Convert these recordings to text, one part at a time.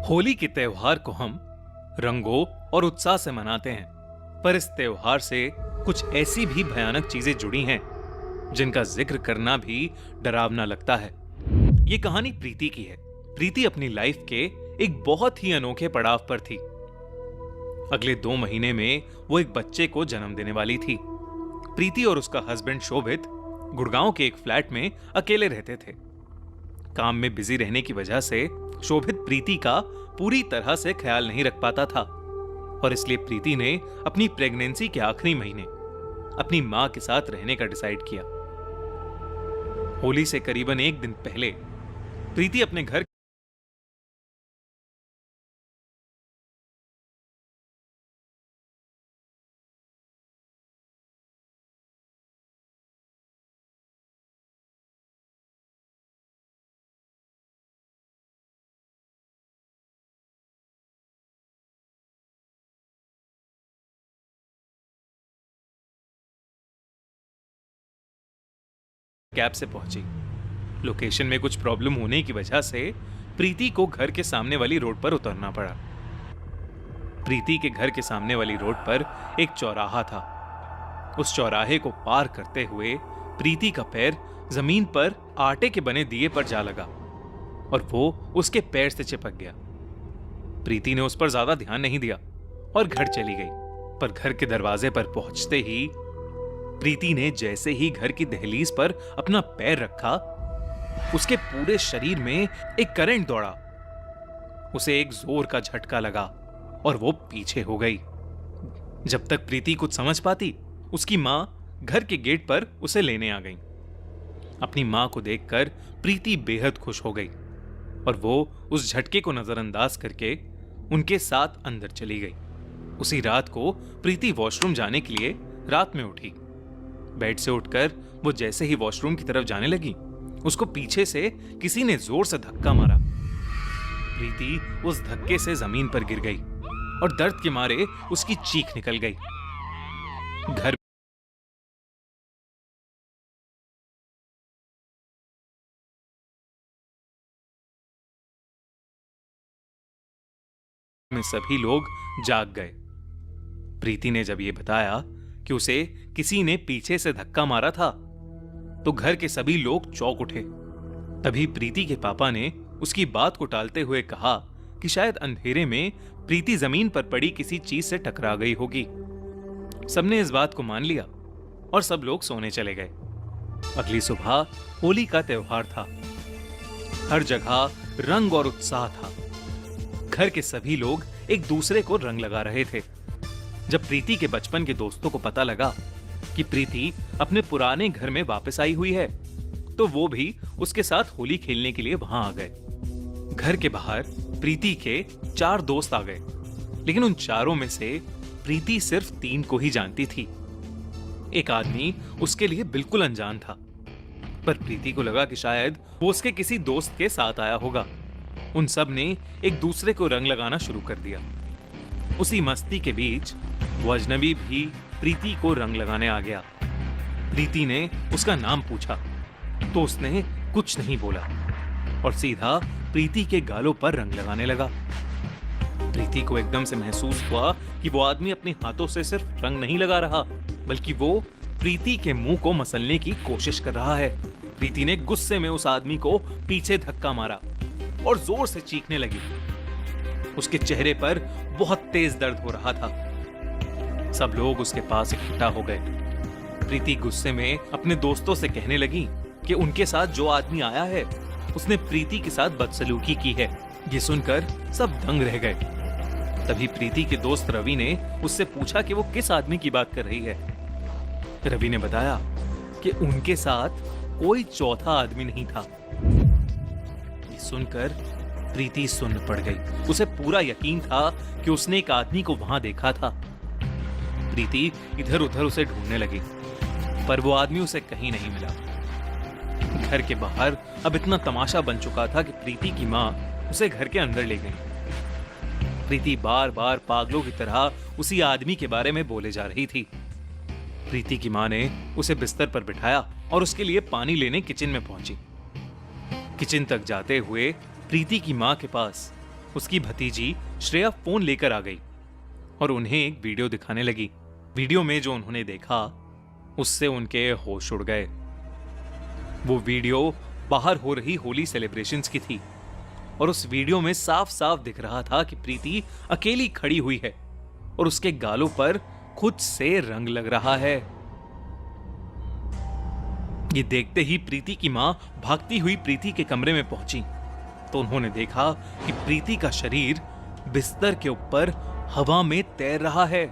होली के त्योहार को हम रंगों और उत्साह से मनाते हैं, पर इस त्योहार से कुछ ऐसी भी भयानक चीजें जुड़ी हैं जिनका जिक्र करना भी डरावना लगता है। ये कहानी प्रीति की है। प्रीति अपनी लाइफ के एक बहुत ही अनोखे पड़ाव पर थी। अगले 2 महीने में वो एक बच्चे को जन्म देने वाली थी। प्रीति और उसका हस्बैंड शोभित गुड़गांव के एक फ्लैट में अकेले रहते थे। काम में बिजी रहने की वजह से शोभित प्रीति का पूरी तरह से ख्याल नहीं रख पाता था और इसलिए प्रीति ने अपनी प्रेगनेंसी के आखिरी महीने अपनी मां के साथ रहने का डिसाइड किया। होली से करीबन 1 दिन पहले प्रीति अपने घर कैब से पहुंची। लोकेशन में कुछ प्रॉब्लम होने की वजह से प्रीति को घर के सामने वाली रोड पर उतरना पड़ा। प्रीति के घर के सामने वाली रोड पर एक चौराहा था। उस चौराहे को पार करते हुए प्रीति का पैर जमीन पर आटे के बने दिए पर जा लगा और वो उसके पैर से चिपक गया। प्रीति ने उस पर ज्यादा ध्यान नहीं दिया और घर चली गई। पर घर के दरवाजे पर पहुंचते ही प्रीति ने जैसे ही घर की दहलीज पर अपना पैर रखा, उसके पूरे शरीर में एक करंट दौड़ा। उसे एक जोर का झटका लगा और वो पीछे हो गई। जब तक प्रीति कुछ समझ पाती, उसकी मां घर के गेट पर उसे लेने आ गई। अपनी मां को देखकर प्रीति बेहद खुश हो गई और वो उस झटके को नजरअंदाज करके उनके साथ अंदर चली गई। उसी रात को प्रीति वॉशरूम जाने के लिए रात में उठी। बेड से उठकर वो जैसे ही वॉशरूम की तरफ जाने लगी, उसको पीछे से किसी ने जोर से धक्का मारा। प्रीति उस धक्के से जमीन पर गिर गई और दर्द के मारे उसकी चीख निकल गई। घर में सभी लोग जाग गए। प्रीति ने जब ये बताया कि उसे किसी ने पीछे से धक्का मारा था, तो घर के सभी लोग चौंक उठे। तभी प्रीति के पापा ने उसकी बात को टालते हुए कहा कि शायद अंधेरे में प्रीति जमीन पर पड़ी किसी चीज से टकरा गई होगी। सबने इस बात को मान लिया और सब लोग सोने चले गए। अगली सुबह होली का त्योहार था। हर जगह रंग और उत्साह था। घर के सभी लोग एक दूसरे को रंग लगा रहे थे। जब प्रीति के बचपन के दोस्तों को पता लगा कि प्रीति अपने पुराने घर में वापस आई हुई है, तो वो भी उसके साथ होली खेलने के लिए वहां आ गए। घर के बाहर प्रीति के 4 दोस्त आ गए, लेकिन उन चारों में से प्रीति सिर्फ 3 को ही जानती थी। एक आदमी उसके लिए बिल्कुल अनजान था, पर प्रीति को लगा कि शायद वो उसके किसी दोस्त के साथ आया होगा। उन सब ने एक दूसरे को रंग लगाना शुरू कर दिया। उसी मस्ती के बीच वो अजनबी भी प्रीति को रंग लगाने आ गया। प्रीति ने उसका नाम पूछा तो उसने कुछ नहीं बोला और सीधा प्रीति के गालों पर रंग लगाने लगा। प्रीति को एकदम से महसूस हुआ कि वो आदमी अपने हाथों से सिर्फ रंग नहीं लगा रहा, बल्कि वो प्रीति के मुंह को मसलने की कोशिश कर रहा है। प्रीति ने गुस्से में उस आदमी को पीछे धक्का मारा और जोर से चीखने लगी। उसके चेहरे पर बहुत तेज दर्द हो रहा था। सब लोग उसके पास इकट्ठा हो गए। प्रीति गुस्से में अपने दोस्तों से कहने लगी कि उनके साथ जो आदमी आया है, उसने प्रीति के साथ बदसलूकी की है। ये सुनकर सब दंग रह गए। तभी प्रीति के दोस्त रवि ने उससे पूछा कि वो किस आदमी की बात कर रही है। रवि ने बताया कि उनके साथ कोई चौथा आदमी नहीं था। ये सुनकर प्रीति सुन्न पड़ गई। उसे पूरा यकीन था कि उसने एक आदमी को वहां देखा था। प्रीति इधर उधर उसे ढूंढने लगी, पर वो आदमी उसे कहीं नहीं मिला। घर के बाहर अब इतना तमाशा बन चुका था कि प्रीति की मां उसे घर के अंदर ले गई। प्रीति बार बार पागलों की तरह उसी आदमी के बारे में बोले जा रही थी। प्रीति की मां ने उसे बिस्तर पर बिठाया और उसके लिए पानी लेने किचन में पहुंची। किचन तक जाते हुए प्रीति की मां के पास उसकी भतीजी श्रेया फोन लेकर आ गई और उन्हें एक वीडियो दिखाने लगी। वीडियो में जो उन्होंने देखा उससे उनके होश उड़ गए। वो वीडियो बाहर हो रही होली सेलिब्रेशंस की थी और उस वीडियो में साफ साफ दिख रहा था कि प्रीति अकेली खड़ी हुई है और उसके गालों पर खुद से रंग लग रहा है। ये देखते ही प्रीति की मां भागती हुई प्रीति के कमरे में पहुंची तो उन्होंने देखा कि प्रीति का शरीर बिस्तर के ऊपर हवा में तैर रहा है।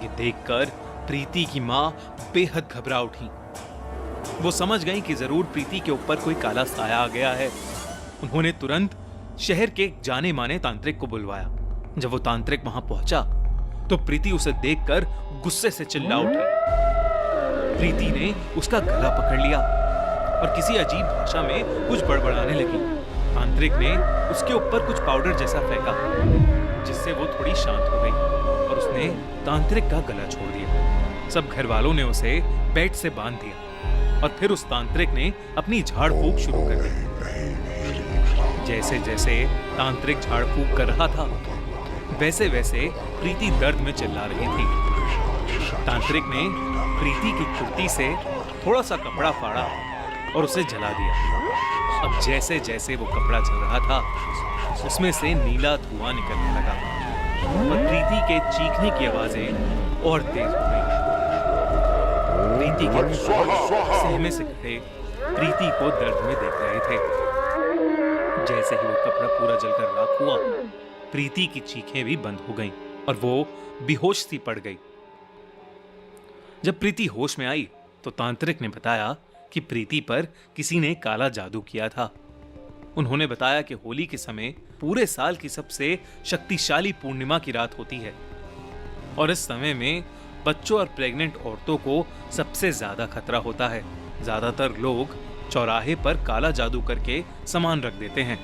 ये देखकर प्रीति की मां बेहद घबरा उठी। वो समझ गई कि जरूर प्रीति के ऊपर कोई काला साया आ गया है। उन्होंने तुरंत शहर के जाने माने तांत्रिक को बुलवाया। जब वो तांत्रिक वहां पहुंचा तो प्रीति उसे देखकर गुस्से से चिल्ला उठी। प्रीति ने उसका गला पकड़ लिया और किसी अजीब भाषा में कुछ बड़बड़ाने लगी। तांत्रिक ने उसके ऊपर कुछ पाउडर जैसा फेंका जिससे वो थोड़ी शांत हो गई और उसने तांत्रिक का गला छोड़ दिया। सब घर वालों ने उसे बेड से बांध दिया और फिर उस तांत्रिक ने अपनी झाड़ फूंक शुरू कर दी। जैसे जैसे तांत्रिक झाड़ फूंक कर रहा था वैसे वैसे प्रीति दर्द में चिल्ला रही थी। तांत्रिक ने प्रीति की कुर्ती से थोड़ा सा कपड़ा फाड़ा और उसे जला दिया। अब जैसे जैसे वो कपड़ा जल रहा था उसमें से नीला धुआं निकलने लगा और प्रीति के चीखने की आवाजें और तेज हो गई। प्रीति के सहमे से खड़े प्रीति को दर्द में देख रहे थे। जैसे ही वो कपड़ा पूरा जलकर राख हुआ प्रीति की चीखें भी बंद हो गईं और वो बेहोश सी पड़ गई। जब प्रीति होश में आई तो तांत्रिक ने बताया कि प्रीति पर किसी ने काला जादू किया था। उन्होंने बताया कि होली के समय पूरे साल की सबसे शक्तिशाली पूर्णिमा की रात होती है और इस समय में बच्चों और प्रेग्नेंट औरतों को सबसे ज्यादा खतरा होता है। ज्यादातर लोग चौराहे पर काला जादू करके सामान रख देते हैं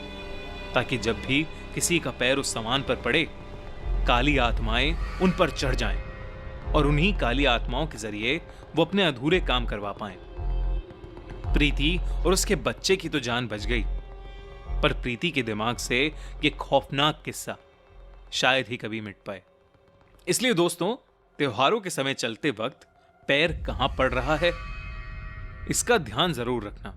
ताकि जब भी किसी का पैर उस सामान पर पड़े काली आत्माएं उन पर चढ़ जाएं और उन्हीं काली आत्माओं के जरिए वो अपने अधूरे काम करवा पाएं। प्रीति और उसके बच्चे की तो जान बच गई पर प्रीति के दिमाग से ये खौफनाक किस्सा शायद ही कभी मिट पाए। इसलिए दोस्तों, त्योहारों के समय चलते वक्त पैर कहां पड़ रहा है इसका ध्यान जरूर रखना।